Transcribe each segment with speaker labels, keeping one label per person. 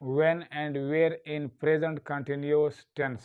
Speaker 1: when and where in present continuous tense।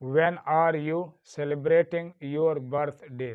Speaker 1: When are you celebrating your birthday?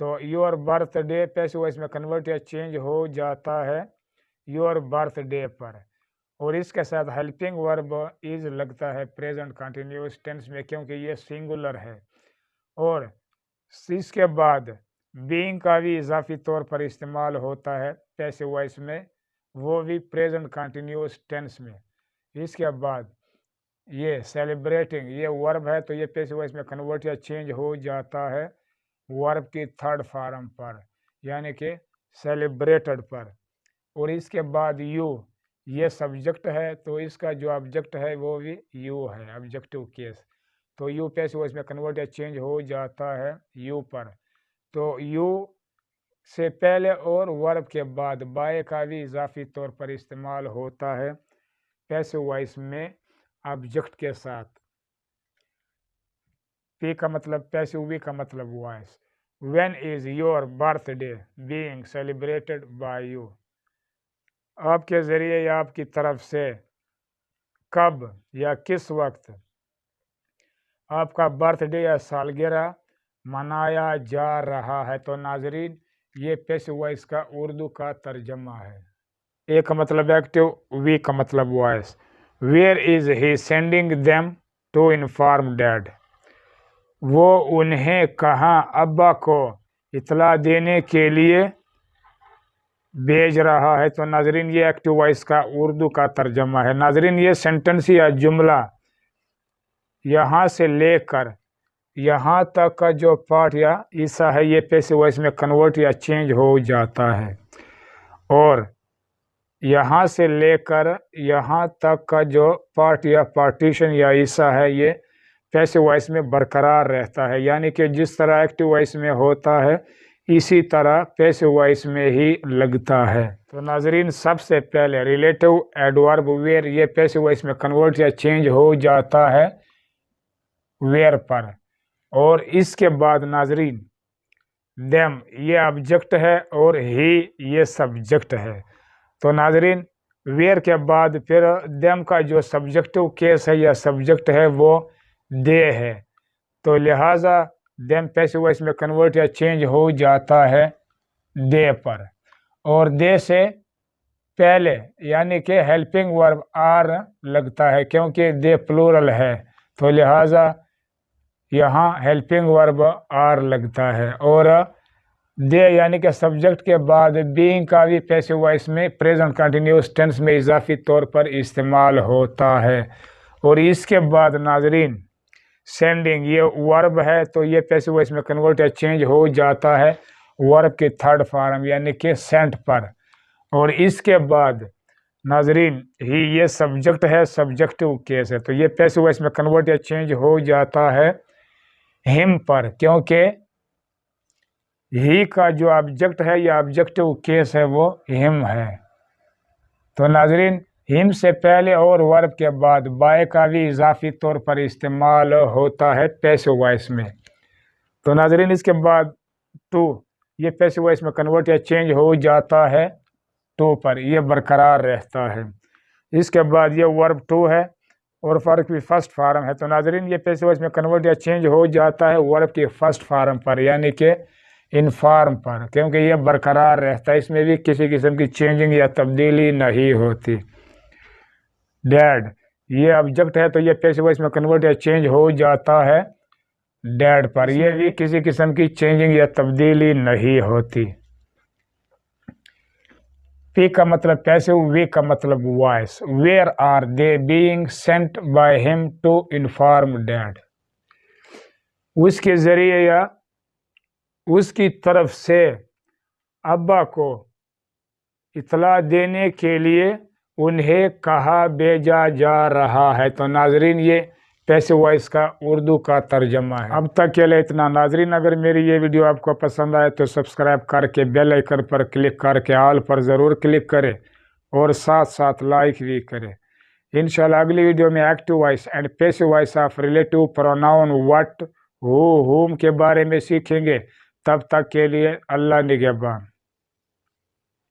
Speaker 1: تو your birthday passive voice میں convert یا change ہو جاتا ہے your birth day پر، اور اس کے ساتھ ہیلپنگ ورب از لگتا ہے پریزنٹ کنٹینیوس ٹینس میں کیونکہ یہ سنگولر ہے، اور اس کے بعد بینگ کا بھی اضافی طور پر استعمال ہوتا ہے پیسو وائس میں، وہ بھی پریزنٹ کنٹینیوس ٹینس میں۔ اس کے بعد یہ سیلیبریٹنگ یہ ورب ہے تو یہ پیسو وائس میں کنورٹ یا چینج ہو جاتا ہے ورب کی تھرڈ فارم پر یعنی کہ سیلیبریٹڈ پر، اور اس کے بعد یو یہ سبجیکٹ ہے تو اس کا جو آبجیکٹ ہے وہ بھی یو ہے آبجیکٹو کیس، تو یو پیسو وائس میں کنورٹ یا چینج ہو جاتا ہے یو پر، تو یو سے پہلے اور ورب کے بعد بائے کا بھی اضافی طور پر استعمال ہوتا ہے پیسو وائس میں آبجیکٹ کے ساتھ۔ پی کا مطلب پیسو، وی کا مطلب voice. When is your birthday being celebrated by you, آپ کے ذریعے یا آپ کی طرف سے کب یا کس وقت آپ کا برتھ ڈے یا سالگرہ منایا جا رہا ہے، تو ناظرین یہ پیسو وائس کا اردو کا ترجمہ ہے۔ اے کا مطلب ایکٹیو، وی کا مطلب voice. Where is he sending them to inform dad, وہ انہیں کہاں ابا کو اطلاع دینے کے لیے بھیج رہا ہے، تو ناظرین یہ ایکٹیو وائس کا اردو کا ترجمہ ہے۔ ناظرین یہ سینٹنس یا جملہ یہاں سے لے کر یہاں تک کا جو پارٹ یا حصہ ہے یہ پیسو وائس میں کنورٹ یا چینج ہو جاتا ہے، اور یہاں سے لے کر یہاں تک کا جو پارٹ یا پارٹیشن یا حصہ ہے یہ پیسو وائس میں برقرار رہتا ہے، یعنی کہ جس طرح ایکٹیو وائس میں ہوتا ہے اسی طرح پیسو وائس میں ہی لگتا ہے۔ تو ناظرین سب سے پہلے ریلیٹو ایڈورب ویئر یہ پیسو وائس میں کنورٹ یا چینج ہو جاتا ہے ویئر پر، اور اس کے بعد ناظرین دیم یہ آبجیکٹ ہے اور ہی یہ سبجیکٹ ہے، تو ناظرین ویئر کے بعد پھر دیم کا جو سبجیکٹو کیس ہے یا سبجیکٹ ہے وہ دے ہے، تو لہٰذا دیم پیسو وائس میں کنورٹ یا چینج ہو جاتا ہے دے پر، اور دے سے پہلے یعنی کہ ہیلپنگ ورب آر لگتا ہے کیونکہ دے پلورل ہے، تو لہٰذا یہاں ہیلپنگ ورب آر لگتا ہے، اور دے یعنی کہ سبجیکٹ کے بعد بینگ کا بھی پیسو وائس میں پریزنٹ کنٹینیوس ٹینس میں اضافی طور پر استعمال ہوتا ہے، اور اس کے بعد ناظرین سینڈنگ یہ ورب ہے تو یہ پیسو وائس میں کنورٹ یا چینج ہو جاتا ہے ورب کی تھرڈ فارم یعنی کہ سینٹ پر، اور اس کے بعد ناظرین ہی یہ سبجیکٹ ہے سبجیکٹو کیس ہے، تو یہ پیسو وائس میں کنورٹ یا چینج ہو جاتا ہے ہم پر کیونکہ ہی کا جو آبجیکٹ ہے یا آبجیکٹو کیس ہے وہ ہم ہے، تو ناظرین ہم سے پہلے اور ورب کے بعد بائے کا بھی اضافی طور پر استعمال ہوتا ہے پیسو وائس میں، تو ناظرین اس کے بعد ٹو یہ پیسو وائس میں کنورٹ یا چینج ہو جاتا ہے ٹو پر، یہ برقرار رہتا ہے۔ اس کے بعد یہ ورب ٹو ہے اور ورب کی فرسٹ فارم ہے، تو ناظرین یہ پیسو وائس میں کنورٹ یا چینج ہو جاتا ہے ورب کی فرسٹ فارم پر یعنی کہ انفارم پر، کیونکہ یہ برقرار رہتا ہے، اس میں بھی کسی قسم کی چینجنگ یا تبدیلی نہیں ہوتی۔ ڈیڈ یہ آبجیکٹ ہے تو یہ پیسو وائس میں کنورٹ یا چینج ہو جاتا ہے ڈیڈ پر، یہ بھی کسی قسم کی چینجنگ یا تبدیلی نہیں ہوتی۔ پی کا مطلب پیسو، وی کا مطلب voice. Where are they being sent by ہم ٹو انفارم ڈیڈ، اس کے ذریعے یا اس کی طرف سے ابا کو اطلاع دینے کے لیے انہیں کہاں بھیجا جا رہا ہے، تو ناظرین یہ پیسو وائس کا اردو کا ترجمہ ہے۔ اب تک کے لیے اتنا ناظرین، اگر میری یہ ویڈیو آپ کو پسند آئے تو سبسکرائب کر کے بیل آئیکن پر کلک کر کے آل پر ضرور کلک کرے اور ساتھ ساتھ لائک بھی کرے۔ انشاءاللہ اگلی ویڈیو میں active voice and passive voice of relative pronoun what, who, whom کے بارے میں سیکھیں گے، تب تک کے لیے اللہ نگہبان۔